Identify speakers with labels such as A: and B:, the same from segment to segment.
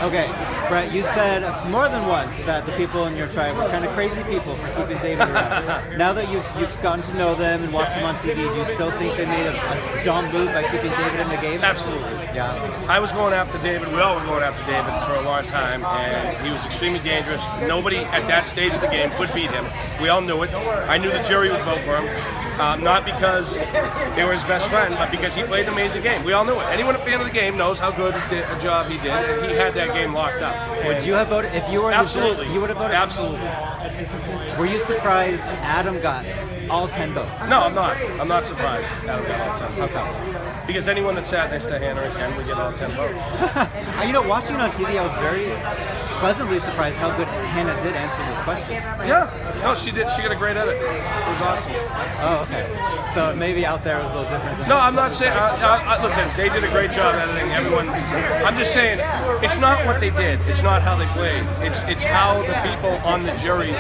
A: Okay, Bret, you said more than once that the people in your tribe were kind of crazy people for keeping David around. Now that you've gotten to know them and watched them on TV, do you still think they made a dumb move by keeping David in the game?
B: Absolutely.
A: Yeah.
B: I was going after David. We all were going after David for a long time, and he was extremely dangerous. Nobody at that stage of the game could beat him. We all knew it. I knew the jury would vote for him, not because they were his best friend, but because he played an amazing game. We all knew it. Anyone a fan of the game knows how good a job he did, and he had that game locked up.
A: Would you have voted if you were?
B: Absolutely.
A: You would have voted.
B: Absolutely.
A: Were you surprised Adam got all 10 votes?
B: No, I'm not. I'm not surprised Adam got all 10 votes.
A: Okay.
B: Because anyone that sat next to Hannah and Ken would get all 10 votes.
A: Watching it on TV, I was very pleasantly surprised how good Hannah did answer those questions.
B: Yeah. No, she did. She got a great edit. It was awesome.
A: Oh, okay. So maybe out there it was a little different.
B: No, I'm not saying. Listen, they did a great job editing. I'm just saying, it's not what they did. It's not how they played. It's how the people on the jury,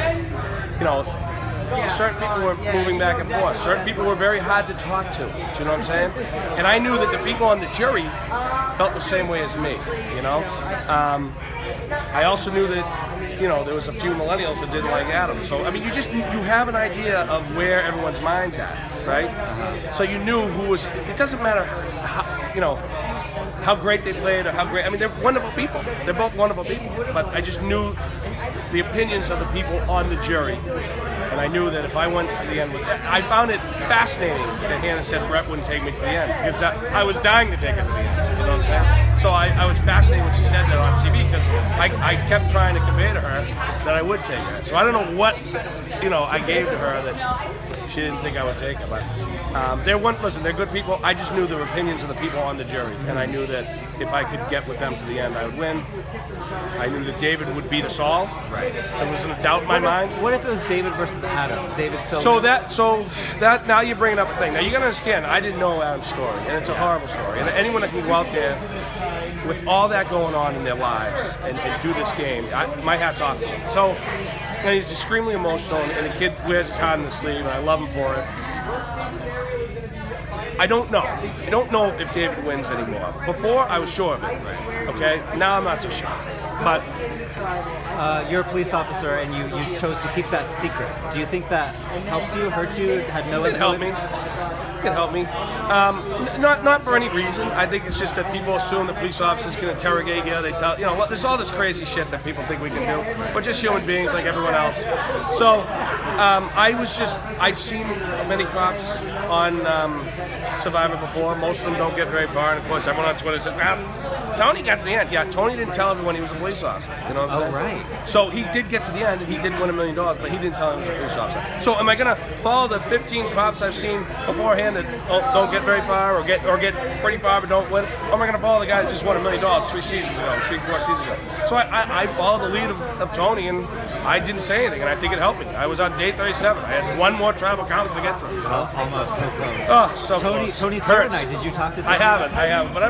B: certain people were moving back and forth. Certain people were very hard to talk to. Do you know what I'm saying? And I knew that the people on the jury felt the same way as me. I also knew that there was a few millennials that didn't like Adam. So I mean, you have an idea of where everyone's mind's at, right? So you knew who was. It doesn't matter how great they played or how great. I mean, they're wonderful people. They're both wonderful people. But I just knew the opinions of the people on the jury. And I knew that if I went to the end with that, I found it fascinating that Hannah said Bret wouldn't take me to the end, because I was dying to take it to the end. You know what I'm saying? So I was fascinated when she said that on TV, because I kept trying to convey to her that I would take her. So I don't know what I gave to her that she didn't think I would take her. But they're good people. I just knew the opinions of the people on the jury, and I knew that if I could get with them to the end, I would win. I knew that David would beat us all. Right. There wasn't a doubt in my mind.
A: What if it was David versus Adam? David still.
B: So that now you're bringing up a thing. Now you gotta understand, I didn't know Adam's story, and it's a horrible story. And anyone that can go out there with all that going on in their lives and do this game, my hat's off to him. So he's extremely emotional, and the kid wears his heart on his sleeve, and I love him for it. I don't know. I don't know if David wins anymore. Before, I was sure of it. Okay? Now I'm not so sure. But
A: you're a police officer, and you chose to keep that secret. Do you think that helped you, hurt you, had no influence?
B: It helped me. It helped me. Not for any reason. I think it's just that people assume the police officers can interrogate you. They tell there's all this crazy shit that people think we can do. We're just human beings like everyone else. So I'd seen many cops on Survivor before. Most of them don't get very far, and of course everyone on Twitter says, Tony got to the end. Yeah, Tony didn't tell everyone he was a police officer. You know what I'm saying?
A: Right.
B: So he did get to the end, and he did win $1 million, but he didn't tell him he was a police officer. So am I going to follow the 15 cops I've seen beforehand that don't get very far or get pretty far but don't win? Or am I going to follow the guy that just won $1 million 4 seasons ago? So I followed the lead of Tony, and I didn't say anything, and I think it helped me. I was on day 37. I had one more tribal council to get through.
A: Almost so close.
B: Oh, so close.
A: Tony's here tonight. Did you talk to Tony?
B: I haven't, but I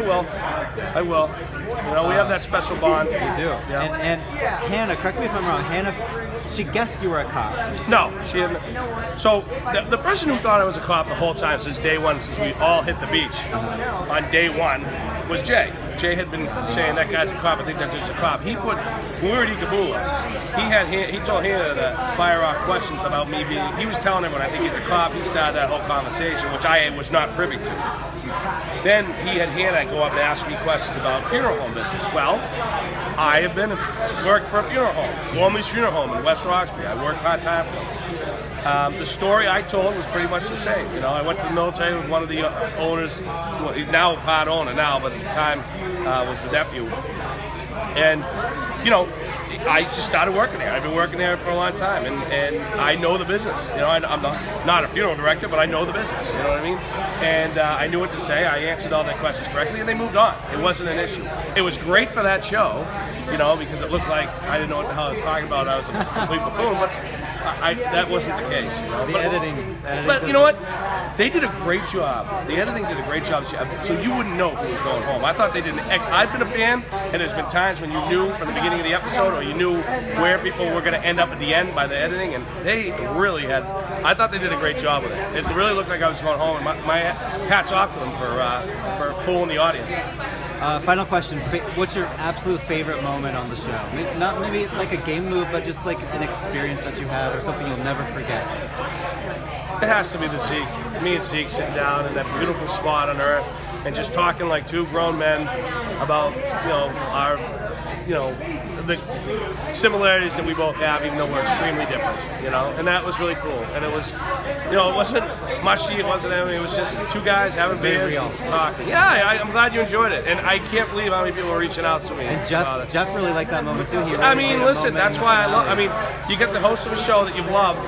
B: will. We have that special bond.
A: You do.
B: Yeah.
A: And Hannah, correct me if I'm wrong, Hannah, she guessed you were a cop.
B: No, she didn't. So the person who thought I was a cop the whole time since day one, since we all hit the beach on day one, was Jay. Jay had been saying that guy's a cop. I think that dude's a cop. When we were at Ikabula, he told Hannah to fire off questions about me being. He was telling everyone I think he's a cop. He started that whole conversation, which I was not privy to. Then he had Hannah go up and ask me questions about funeral home business. Well, I have worked for a funeral home, Gormley's Funeral Home in West Roxbury. I worked part-time for them. The story I told was pretty much the same. I went to the military with one of the owners. Well, he's now a part owner now, but at the time was the nephew. And, I just started working there. I've been working there for a long time, and I know the business. I'm not a funeral director, but I know the business. You know what I mean? And I knew what to say. I answered all their questions correctly, and they moved on. It wasn't an issue. It was great for that show, because it looked like I didn't know what the hell I was talking about. I was a complete buffoon, but that wasn't the case.
A: The editing.
B: But you know what? They did a great job. The editing did a great job. So you wouldn't know who was going home. I thought they did I've been a fan, and there's been times when you knew from the beginning of the episode, or you knew where people were going to end up at the end by the editing, and they really had. I thought they did a great job with it. It really looked like I was going home, and my hat's off to them for fooling the audience.
A: Final question. What's your absolute favorite moment on the show? Not maybe like a game move, but just like an experience that you had or something you'll never forget.
B: It has to be the Zeke. Me and Zeke sitting down in that beautiful spot on Earth and just talking like two grown men about, our, the similarities that we both have, even though we're extremely different, and that was really cool. And it was, it wasn't mushy, it wasn't anything, it was just two guys having beers and talking. Yeah, I'm glad you enjoyed it. And I can't believe how many people were reaching out to me.
A: And Jeff really liked that moment too.
B: Listen, that's why you get the host of a show that you've loved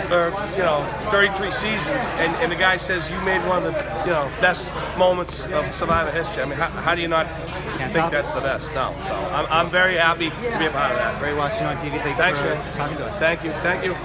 B: for, 33 seasons, and the guy says you made one of the, best moments of Survivor history. I mean, how do you not think that's the best? No. So I'm very happy to be a part of that.
A: Great watching you on TV. Thanks for talking to us.
B: Thank you.